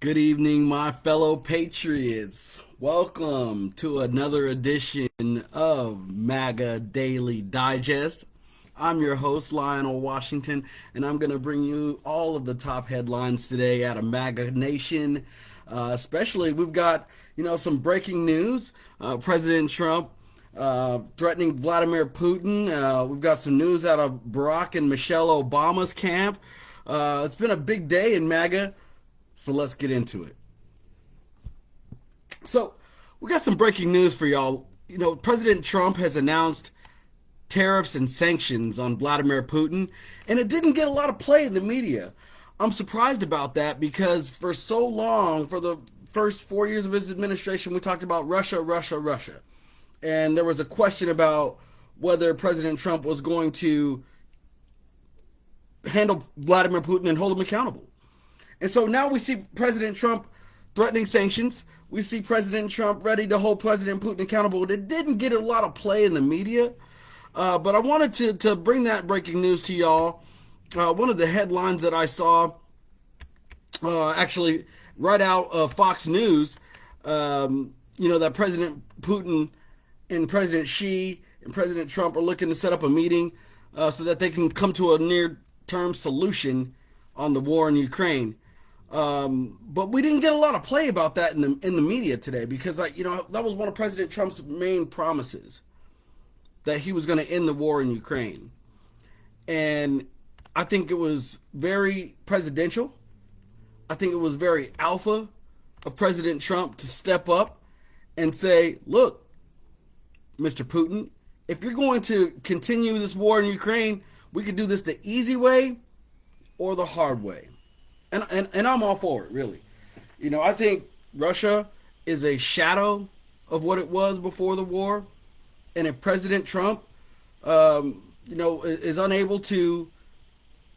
Good evening, my fellow patriots. Welcome to another edition of MAGA Daily Digest. I'm your host, Lionel Washington, and I'm going to bring you all of the top headlines today out of MAGA Nation. Especially, we've got some breaking news. President Trump threatening Vladimir Putin. We've got some news out of Barack and Michelle Obama's camp. It's been a big day in MAGA. So let's get into it. So we got some breaking news for y'all. President Trump has announced tariffs and sanctions on Vladimir Putin, and it didn't get a lot of play in the media. I'm surprised about that because for so long, for the first 4 years of his administration, we talked about Russia, Russia, Russia. And there was a question about whether President Trump was going to handle Vladimir Putin and hold him accountable. And so now we see President Trump threatening sanctions. We see President Trump ready to hold President Putin accountable. It didn't get a lot of play in the media, but I wanted to bring that breaking news to y'all. One of the headlines that I saw, actually right out of Fox News, that President Putin and President Xi and President Trump are looking to set up a meeting so that they can come to a near-term solution on the war in Ukraine. But we didn't get a lot of play about that in the media today because, that was one of President Trump's main promises, that he was going to end the war in Ukraine. And I think it was very presidential. I think it was very alpha of President Trump to step up and say, look, Mr. Putin, if you're going to continue this war in Ukraine, we could do this the easy way or the hard way. And I'm all for it, really. I think Russia is a shadow of what it was before the war. And if President Trump, is unable to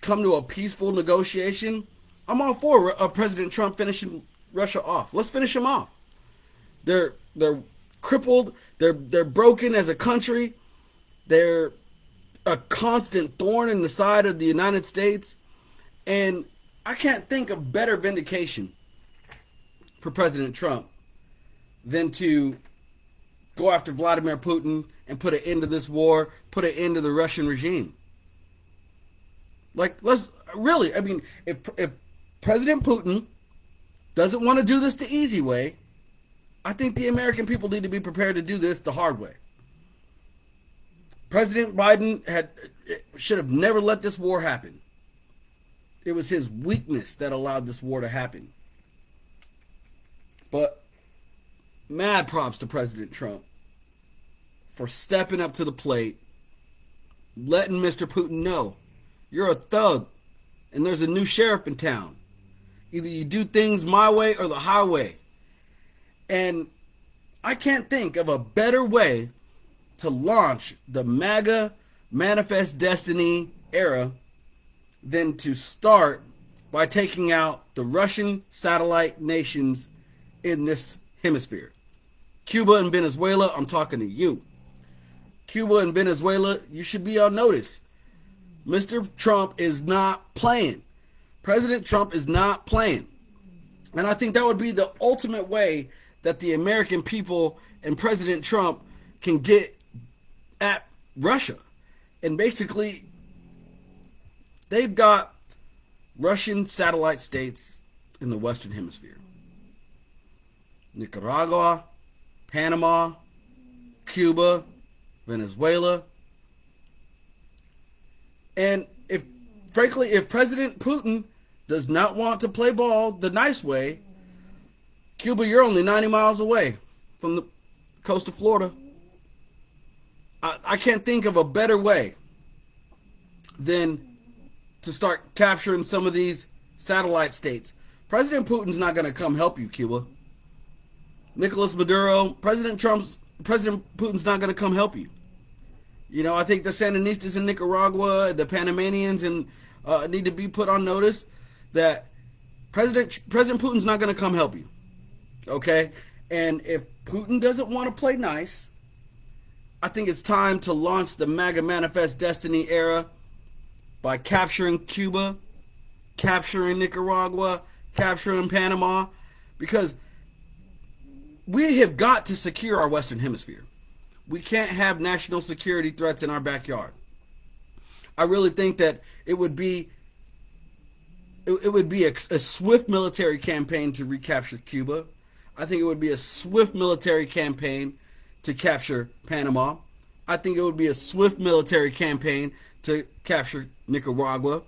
come to a peaceful negotiation, I'm all for President Trump finishing Russia off. Let's finish them off. They're crippled. They're broken as a country. They're a constant thorn in the side of the United States. And I can't think of better vindication for President Trump than to go after Vladimir Putin and put an end to this war, put an end to the Russian regime. If President Putin doesn't want to do this the easy way, I think the American people need to be prepared to do this the hard way. President Biden should have never let this war happen. It was his weakness that allowed this war to happen. But mad props to President Trump for stepping up to the plate, letting Mr. Putin know you're a thug and there's a new sheriff in town. Either you do things my way or the highway. And I can't think of a better way to launch the MAGA Manifest Destiny era than to start by taking out the Russian satellite nations in this hemisphere. Cuba and Venezuela, I'm talking to you. Cuba and Venezuela, you should be on notice. Mr. Trump is not playing. President Trump is not playing. And I think that would be the ultimate way that the American people and President Trump can get at Russia. And basically, they've got Russian satellite states in the Western Hemisphere. Nicaragua, Panama, Cuba, Venezuela. And if President Putin does not want to play ball the nice way, Cuba, you're only 90 miles away from the coast of Florida. I can't think of a better way than to start capturing some of these satellite states. President Putin's not going to come help you, Cuba. Nicolas Maduro, President Putin's not going to come help you. I think the Sandinistas in Nicaragua, the Panamanians, and need to be put on notice that President Putin's not going to come help you. Okay? And if Putin doesn't want to play nice, I think it's time to launch the MAGA Manifest Destiny era by capturing Cuba, capturing Nicaragua, capturing Panama, because we have got to secure our Western Hemisphere. We can't have national security threats in our backyard. I really think that it would be a swift military campaign to recapture Cuba. I think it would be a swift military campaign to capture Panama. I think it would be a swift military campaign to capture Nicaragua.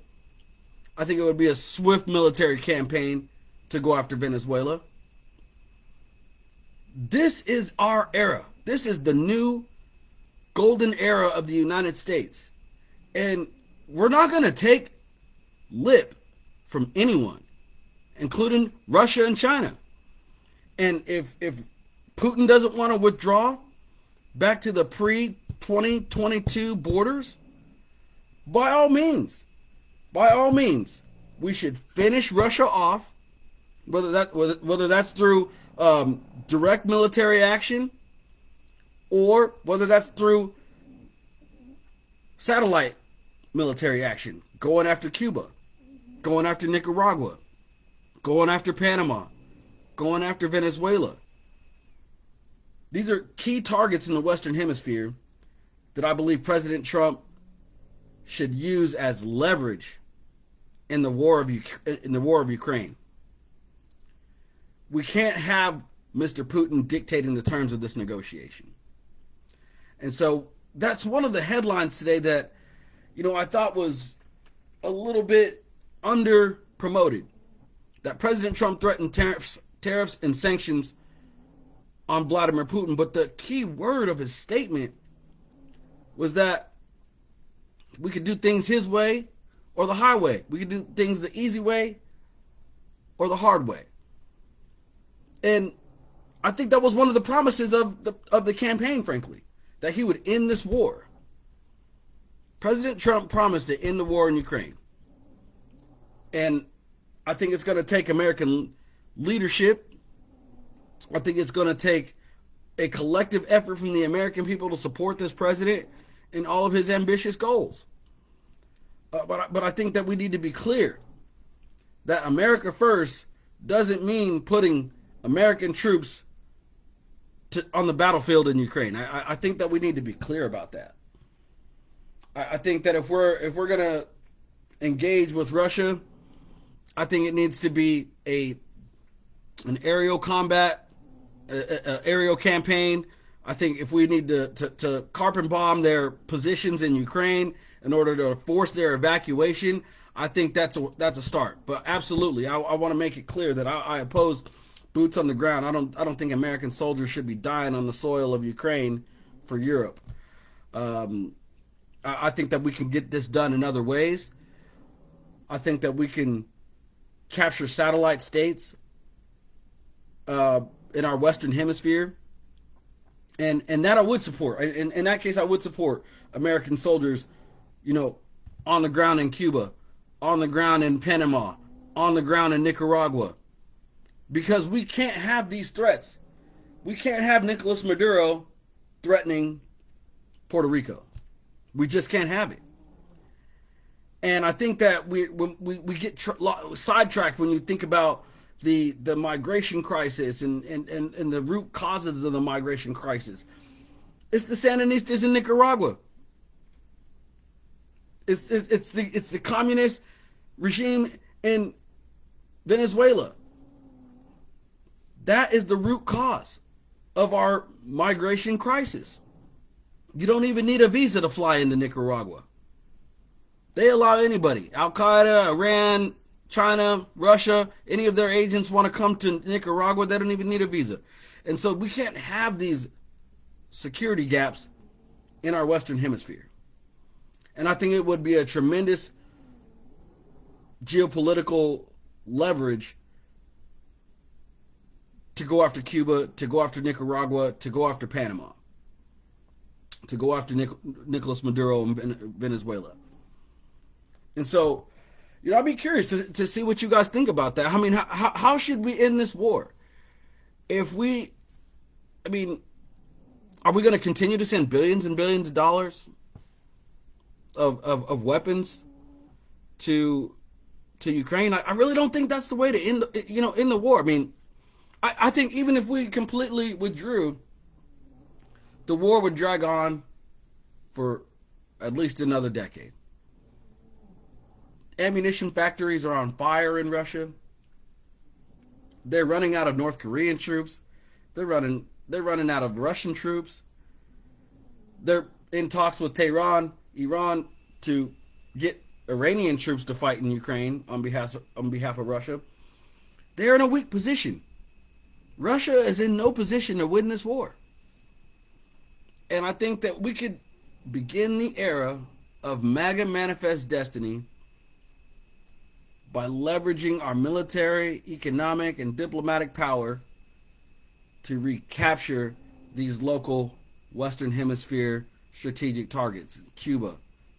I think it would be a swift military campaign to go after Venezuela. This is our era. This is the new golden era of the United States. And we're not going to take lip from anyone, including Russia and China. And if Putin doesn't want to withdraw back to the pre-2022 borders, by all means, we should finish Russia off, whether that's through direct military action or whether that's through satellite military action, going after Cuba, going after Nicaragua, going after Panama, going after Venezuela. These are key targets in the Western Hemisphere that I believe President Trump should use as leverage in the war of Ukraine. We can't have Mr. Putin dictating the terms of this negotiation. And so that's one of the headlines today that, I thought was a little bit under promoted. That President Trump threatened tariffs and sanctions on Vladimir Putin. But the key word of his statement was that we could do things his way or the highway. We could do things the easy way or the hard way. And I think that was one of the promises of the campaign, frankly, that he would end this war. President Trump promised to end the war in Ukraine. And I think it's going to take American leadership. I think it's going to take a collective effort from the American people to support this president in all of his ambitious goals. But I think that we need to be clear that America first doesn't mean putting American troops on the battlefield in Ukraine. I think that we need to be clear about that. I think that if we're going to engage with Russia, I think it needs to be an aerial combat, an aerial campaign. I think if we need to carpet bomb their positions in Ukraine in order to force their evacuation, I think that's a start. But absolutely, I want to make it clear that I oppose boots on the ground. I don't think American soldiers should be dying on the soil of Ukraine for Europe. I think that we can get this done in other ways. I think that we can capture satellite states in our Western Hemisphere. And that I would support. In that case, I would support American soldiers, on the ground in Cuba, on the ground in Panama, on the ground in Nicaragua. Because we can't have these threats. We can't have Nicolas Maduro threatening Puerto Rico. We just can't have it. And I think that we get sidetracked when you think about the migration crisis and the root causes of the migration crisis. It's the Sandinistas in Nicaragua. It's the communist regime in Venezuela. That is the root cause of our migration crisis. You don't even need a visa to fly into Nicaragua. They allow anybody, Al-Qaeda, Iran, China, Russia, any of their agents want to come to Nicaragua, they don't even need a visa. And so we can't have these security gaps in our Western Hemisphere. And I think it would be a tremendous geopolitical leverage to go after Cuba, to go after Nicaragua, to go after Panama, to go after Nicolas Maduro and Venezuela. And so, I'd be curious to see what you guys think about that. I mean, how should we end this war? Are we going to continue to send billions and billions of dollars of weapons to to Ukraine, I really don't think that's the way to end the war. I mean, I think even if we completely withdrew, the war would drag on for at least another decade. Ammunition factories are on fire in Russia. They're running out of North Korean troops. They're running out of Russian troops. They're in talks with Tehran, Iran, to get Iranian troops to fight in Ukraine on behalf of Russia. They're in a weak position. Russia is in no position to win this war. And I think that we could begin the era of MAGA Manifest Destiny by leveraging our military, economic, and diplomatic power to recapture these local Western Hemisphere strategic targets: Cuba,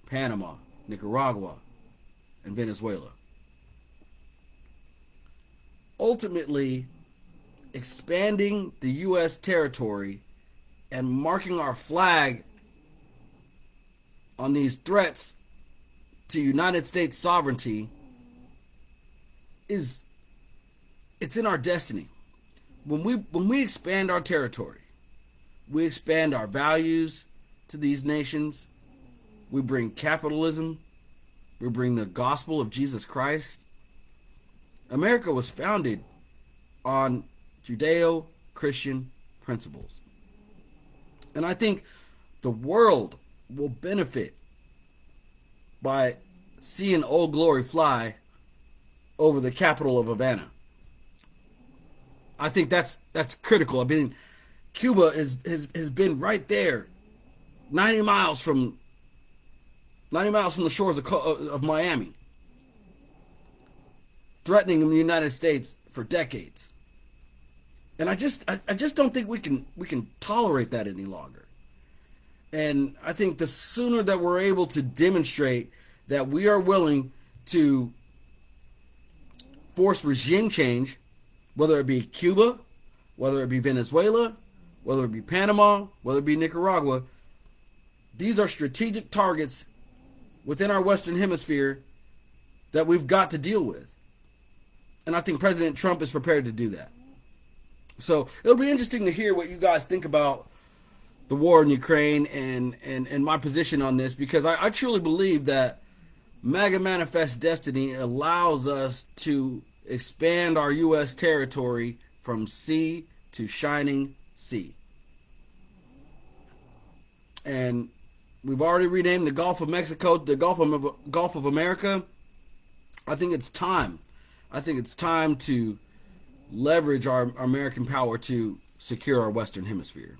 Panama, Nicaragua, and Venezuela. Ultimately, expanding the U.S. territory and marking our flag on these threats to United States sovereignty it's in our destiny. When we expand our territory, we expand our values to these nations. We bring capitalism. We bring the gospel of Jesus Christ. America was founded on Judeo-Christian principles. And I think the world will benefit by seeing Old Glory fly over the capital of Havana. I think that's critical. I mean, Cuba has been right there, 90 miles from the shores of Miami, threatening the United States for decades. And I just don't think we can tolerate that any longer. And I think the sooner that we're able to demonstrate that we are willing to force regime change, whether it be Cuba, whether it be Venezuela, whether it be Panama, whether it be Nicaragua, these are strategic targets within our Western Hemisphere that we've got to deal with. And I think President Trump is prepared to do that. So it'll be interesting to hear what you guys think about the war in Ukraine and my position on this, because I truly believe that MAGA Manifest Destiny allows us to expand our U.S. territory from sea to shining sea. And we've already renamed the Gulf of Mexico the Gulf of America. I think it's time. I think it's time to leverage our American power to secure our Western Hemisphere.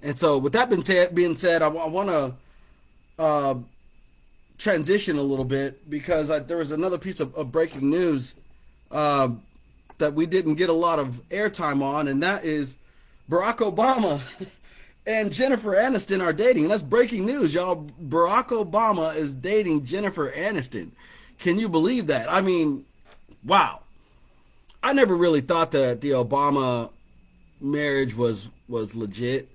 And so with that being said, I want to transition a little bit, because there was another piece of breaking news that we didn't get a lot of airtime on, and that is Barack Obama and Jennifer Aniston are dating. And that's breaking news, y'all. Barack Obama is dating Jennifer Aniston. Can you believe that? I mean, wow. I never really thought that the Obama marriage was legit.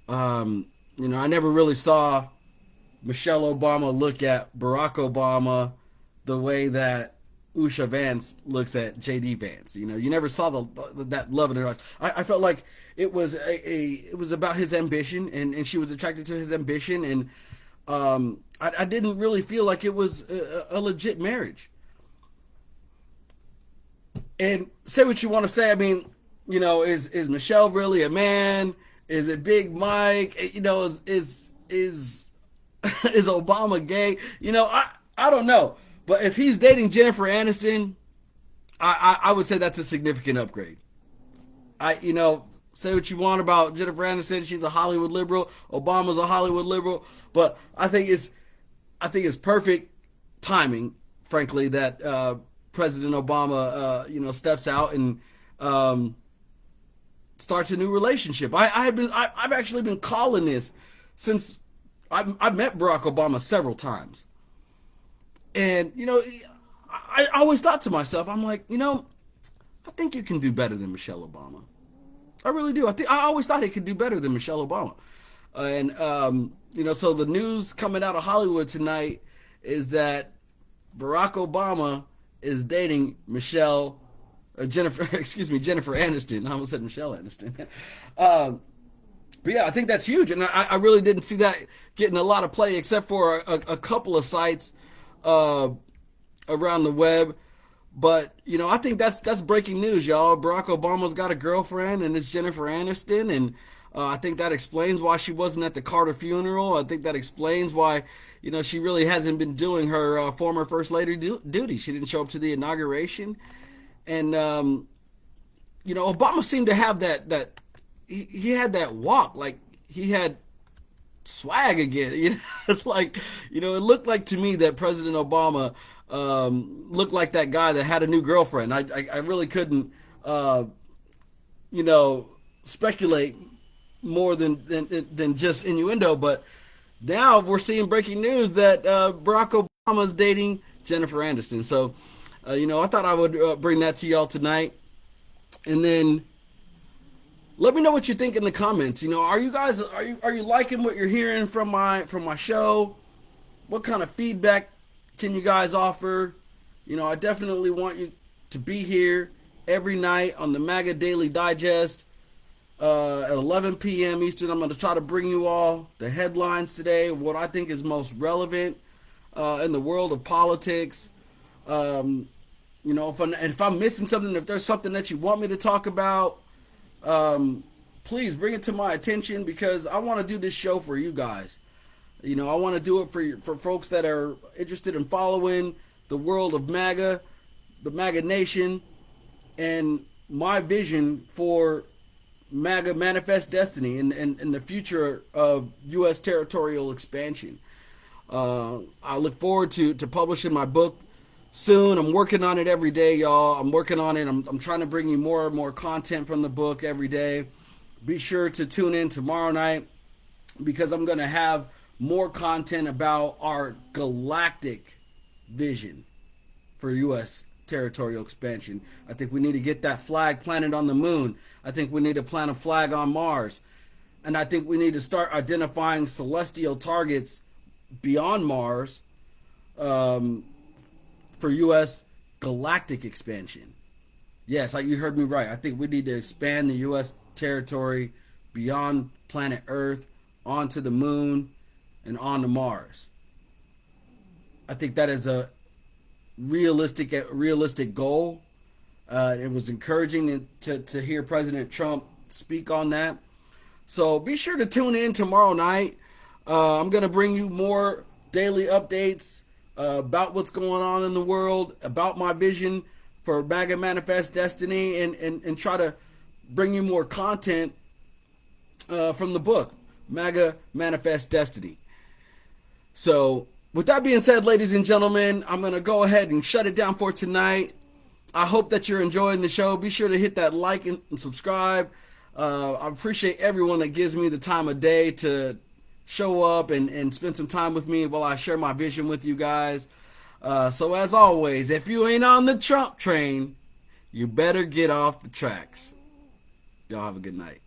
I never really saw Michelle Obama look at Barack Obama the way that Usha Vance looks at JD Vance. You never saw that love in her eyes. I felt like it was it was about his ambition, and she was attracted to his ambition, and I didn't really feel like it was a legit marriage. And say what you want to say. I mean, is Michelle really a man? Is it Big Mike? Is Obama gay? I don't know. But if he's dating Jennifer Aniston, I would say that's a significant upgrade. Say what you want about Jennifer Aniston. She's a Hollywood liberal. Obama's a Hollywood liberal. But I think it's perfect timing, frankly, that President Obama, steps out and starts a new relationship. I've actually been calling this since I've met Barack Obama several times. And, I always thought to myself, I'm like, I think you can do better than Michelle Obama. I really do. I always thought he could do better than Michelle Obama. And, so the news coming out of Hollywood tonight is that Barack Obama is dating Jennifer Aniston. I almost said Michelle Aniston. But yeah, I think that's huge, and I really didn't see that getting a lot of play, except for a couple of sites around the web. But I think that's breaking news, y'all. Barack Obama's got a girlfriend, and it's Jennifer Aniston, and I think that explains why she wasn't at the Carter funeral. I think that explains why she really hasn't been doing her former first lady duty. She didn't show up to the inauguration, and Obama seemed to have that he had that walk, like he had swag again. It's like, it looked like to me that President Obama looked like that guy that had a new girlfriend. I really couldn't, speculate more than just innuendo. But now we're seeing breaking news that Barack Obama is dating Jennifer Aniston. So, I thought I would bring that to y'all tonight, and then let me know what you think in the comments. Are you guys are you liking what you're hearing from my show? What kind of feedback can you guys offer? I definitely want you to be here every night on the MAGA Daily Digest at 11 p.m. Eastern. I'm going to try to bring you all the headlines today, what I think is most relevant in the world of politics. If I'm missing something, if there's something that you want me to talk about, please bring it to my attention, because I want to do this show for you guys. I want to do it for folks that are interested in following the world of MAGA, the MAGA Nation, and my vision for MAGA Manifest Destiny and the future of U.S. territorial expansion. I look forward to publishing my book soon. I'm working on it every day, y'all. I'm working on it. I'm trying to bring you more and more content from the book every day. Be sure to tune in tomorrow night, because I'm going to have more content about our galactic vision for U.S. territorial expansion. I think we need to get that flag planted on the moon. I think we need to plant a flag on Mars. And I think we need to start identifying celestial targets beyond Mars for U.S. galactic expansion. Yes, you heard me right. I think we need to expand the U.S. territory beyond planet Earth, onto the moon, and onto Mars. I think that is a realistic goal. It was encouraging to hear President Trump speak on that. So be sure to tune in tomorrow night. I'm going to bring you more daily updates about what's going on in the world, about my vision for MAGA Manifest Destiny, and try to bring you more content from the book, MAGA Manifest Destiny. So with that being said, ladies and gentlemen, I'm going to go ahead and shut it down for tonight. I hope that you're enjoying the show. Be sure to hit that like and subscribe. I appreciate everyone that gives me the time of day to show up and spend some time with me while I share my vision with you guys. So as always, if you ain't on the Trump train, you better get off the tracks. Y'all have a good night.